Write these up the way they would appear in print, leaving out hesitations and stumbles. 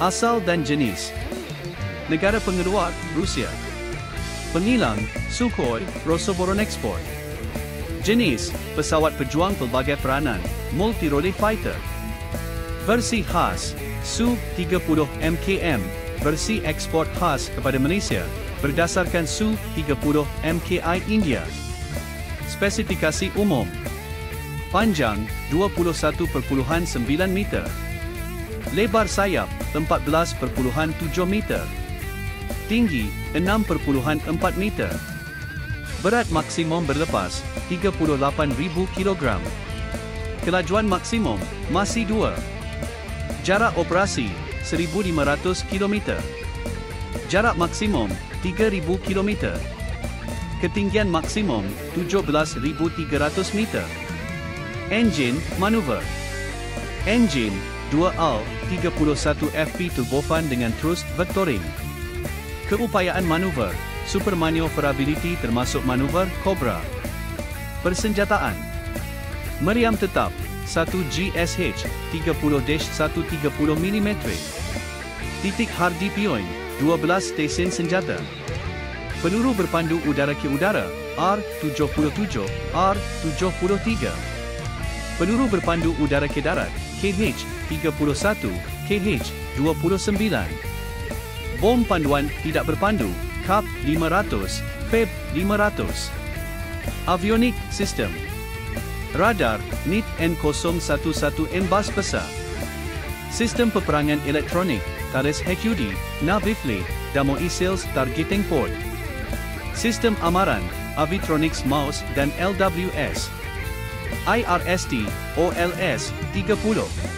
Asal dan jenis. Negara pengeluar, Rusia. Pengilang, Sukhoi, Rosovoronexport. Jenis, pesawat pejuang pelbagai peranan, multi-role fighter. Versi khas, Su-30 MKM, versi ekspor khas kepada Malaysia, berdasarkan Su-30 MKI India. Spesifikasi umum. Panjang, 21.9 meter. Lebar sayap, 14.7 meter. Tinggi, 6.4 meter. Berat maksimum berlepas, 38,000 kg. Kelajuan maksimum, masih 2. Jarak operasi, 1,500 km. Jarak maksimum, 3,000 km. Ketinggian maksimum, 17,300 meter. Enjin, manuver. Enjin, 2AL 31 FP turbofan dengan thrust vectoring. Keupayaan manuver, super maneuverability termasuk manuver Cobra. Persenjataan. Meriam tetap, 1 GSH 30-130 mm. Titik hardi Pioin, 12 stesen senjata. Peluru berpandu udara ke udara, R77, R73. Peluru berpandu udara ke darat, KH-31, KH-29. Bom panduan tidak berpandu, KAP-500, FEB-500. Avionik System. Radar, NIT N011 Embas besar. Sistem peperangan elektronik, Thales HUD, Navifle, Damo E-Sales Targeting Port. Sistem amaran, Avitronics Mouse dan LWS. IRST, OLS, 30.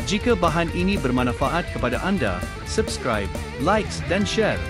Jika bahan ini bermanfaat kepada anda, subscribe, likes dan share.